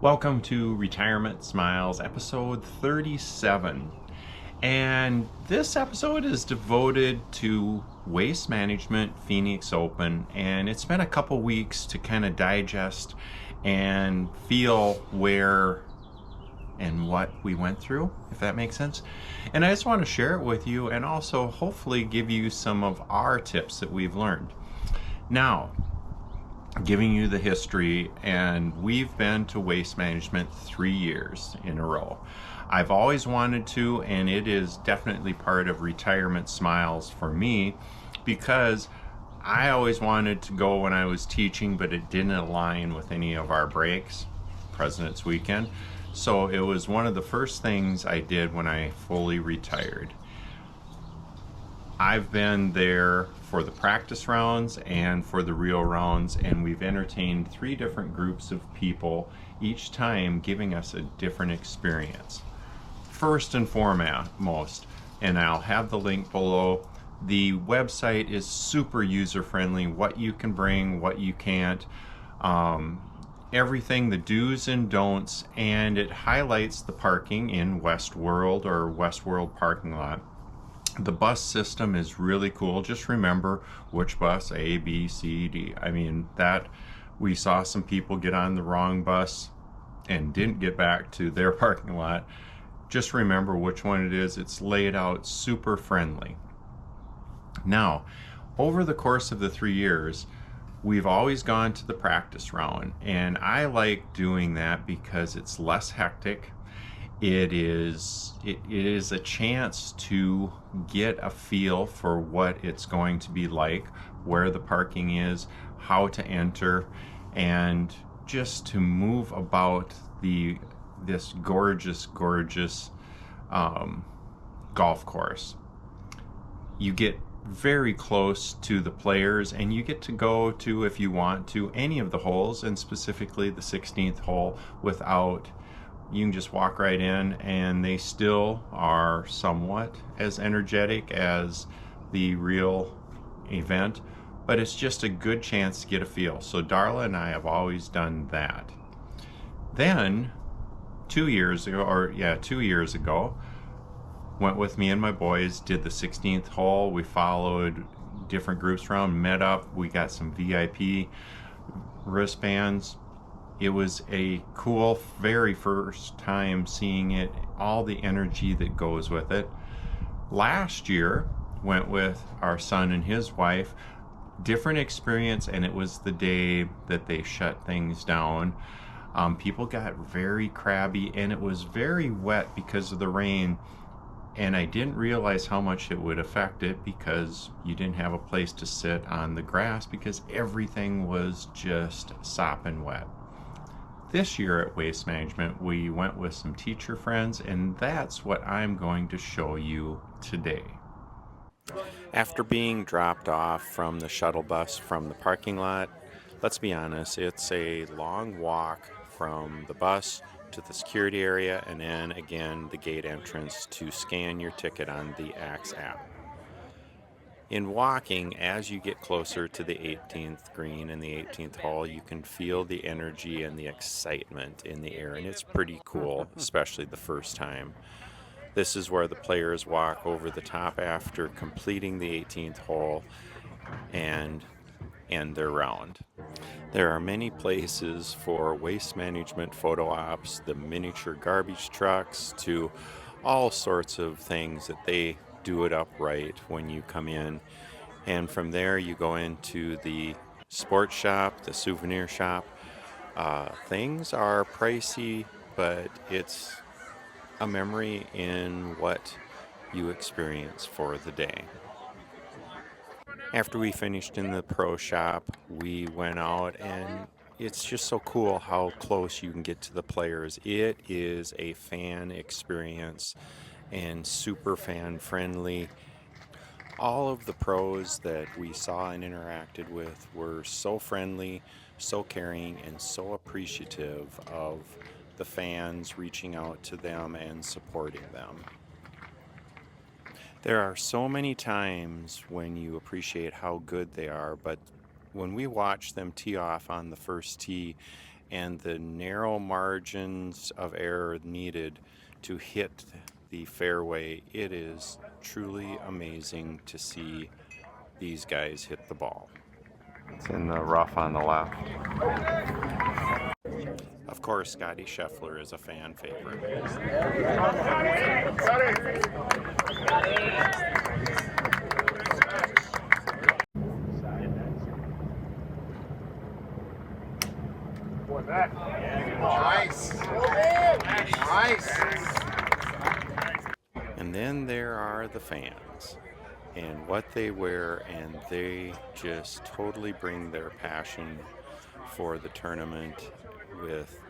Welcome to Retirement Smiles, episode 37. And this episode is devoted to Waste Management Phoenix Open, and it's been a couple weeks to kind of digest and feel where and what we went through, if that makes sense. And I just want to share it with you and also hopefully give you some of our tips that we've learned. Now, giving you the history, and we've been to Waste Management 3 years in a row. I've always wanted to, and it is definitely part of Retirement Smiles for me, because I always wanted to go when I was teaching, but it didn't align with any of our breaks, President's Weekend. So it was one of the first things I did when I fully retired. I've been there for the practice rounds and for the real rounds, and we've entertained 3 different groups of people each time, giving us a different experience. First and foremost, and I'll have the link below, the website is super user-friendly, what you can bring, what you can't, everything, the do's and don'ts, and it highlights the parking in Westworld or Westworld parking lot. The bus system is really cool. Just remember which bus, A, B, C, D. I mean, that we saw some people get on the wrong bus and didn't get back to their parking lot. Just remember which one it is. It's laid out super friendly. Now, over the course of the 3 years, we've always gone to the practice round, and I like doing that because it's less hectic. It is a chance to get a feel for what it's going to be like, where the parking is, how to enter, and just to move about this gorgeous golf course. You get very close to the players, and you get to go to, if you want to, any of the holes, and specifically the 16th hole without. You can just walk right in, and they still are somewhat as energetic as the real event, but it's just a good chance to get a feel. So Darla and I have always done that. Then 2 years ago, went with me and my boys, did the 16th hole. We followed different groups around, met up, we got some VIP wristbands. It was a cool, very first time seeing it, all the energy that goes with it. Last year, went with our son and his wife, different experience, and it was the day that they shut things down. People got very crabby, and it was very wet because of the rain, and I didn't realize how much it would affect it because you didn't have a place to sit on the grass because everything was just sopping wet. This year at Waste Management, we went with some teacher friends, and that's what I'm going to show you today. After being dropped off from the shuttle bus from the parking lot, let's be honest, it's a long walk from the bus to the security area, and then again the gate entrance to scan your ticket on the AX app. In walking, as you get closer to the 18th green and the 18th hole, you can feel the energy and the excitement in the air, and it's pretty cool, especially the first time. This is where the players walk over the top after completing the 18th hole and end their round. There are many places for waste management photo ops, the miniature garbage trucks, to all sorts of things that they do it up right when you come in. And from there you go into the sports shop, the souvenir shop. Things are pricey, but it's a memory in what you experience for the day. After we finished in the pro shop, we went out, and it's just so cool how close you can get to the players. It is a fan experience and super fan friendly. All of the pros that we saw and interacted with were so friendly, so caring, and so appreciative of the fans reaching out to them and supporting them. There are so many times when you appreciate how good they are, but when we watch them tee off on the first tee and the narrow margins of error needed to hit the fairway. It is truly amazing to see these guys hit the ball. It's in the rough on the left. Of course, Scotty Scheffler is a fan favorite. Nice. Nice. And then there are the fans and what they wear, and they just totally bring their passion for the tournament with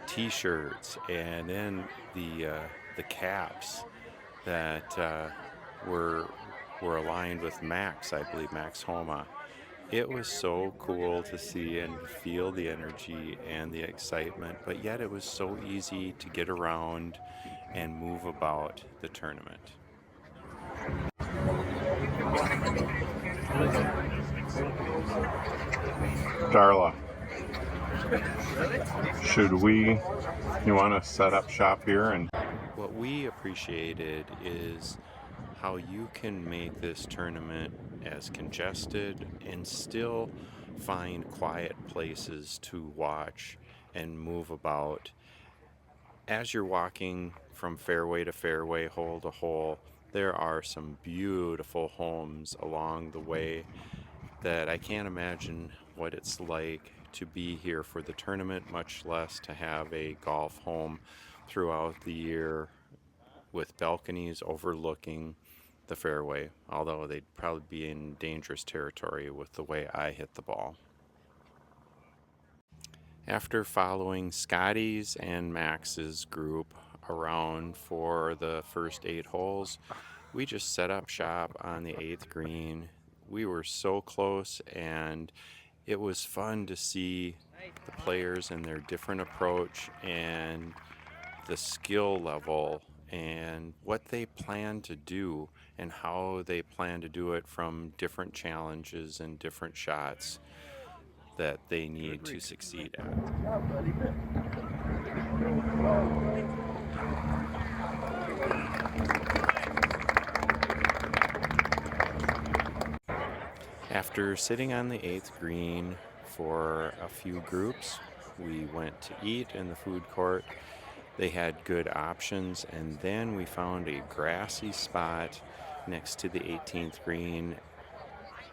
t-shirts and then the caps that were aligned with Max, I believe, Max Homa. It was so cool to see and feel the energy and the excitement, but yet it was so easy to get around and move about the tournament. Darla, you want to set up shop here? And what we appreciated is how you can make this tournament as congested and still find quiet places to watch and move about. As you're walking from fairway to fairway, hole to hole, there are some beautiful homes along the way that I can't imagine what it's like to be here for the tournament, much less to have a golf home throughout the year with balconies overlooking the fairway, although they'd probably be in dangerous territory with the way I hit the ball. After following Scotty's and Max's group around for the first 8 holes, we just set up shop on the 8th green. We were so close, and it was fun to see the players and their different approach and the skill level and what they plan to do and how they plan to do it from different challenges and different shots that they need to succeed at. After sitting on the 8th green for a few groups, we went to eat in the food court. They had good options, and then we found a grassy spot next to the 18th green,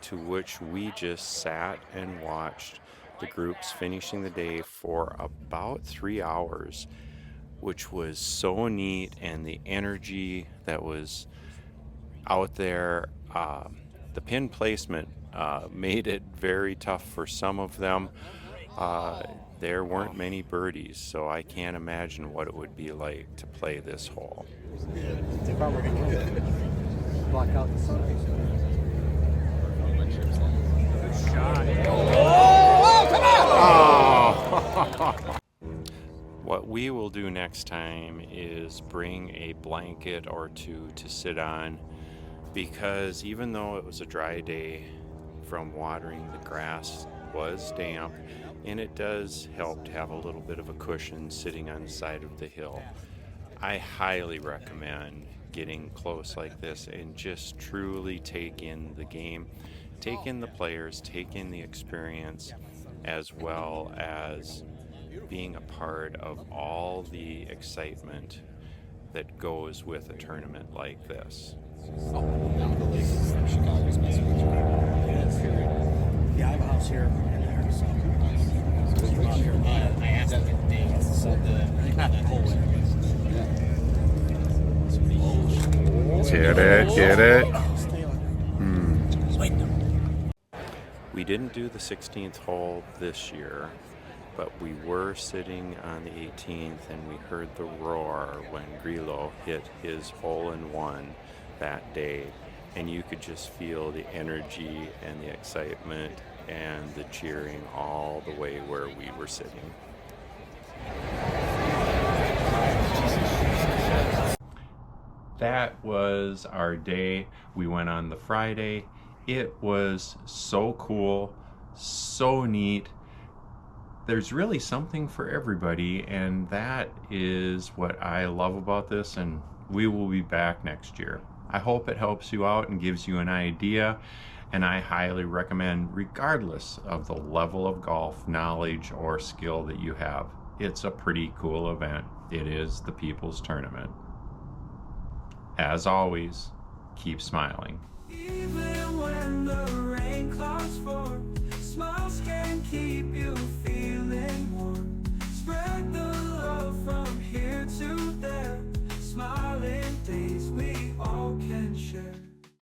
to which we just sat and watched the groups finishing the day for about 3 hours, which was so neat, and the energy that was out there. The pin placement made it very tough for some of them. There weren't many birdies, so I can't imagine what it would be like to play this hole. Block out the sun. Good shot. Oh! What we will do next time is bring a blanket or two to sit on, because even though it was a dry day from watering, the grass was damp, and it does help to have a little bit of a cushion sitting on the side of the hill. I highly recommend getting close like this and just truly take in the game, take in the players, take in the experience, as well as being a part of all the excitement that goes with a tournament like this. Down the lake from Chicago's best friends. Yeah, I have a house here and there, so I'm out here. I asked them the day, so not the whole way. Get it. We didn't do the 16th hole this year, but we were sitting on the 18th, and we heard the roar when Grillo hit his hole-in-one that day, and you could just feel the energy and the excitement and the cheering all the way where we were sitting. That was our day. We went on the Friday. It was so cool, so neat. there's really something for everybody, and that is what I love about this, and we will be back next year. I hope it helps you out and gives you an idea, and I highly recommend, regardless of the level of golf knowledge or skill that you have. It's a pretty cool event. It is the People's Tournament. As always, keep smiling. Even when the rain clouds fall.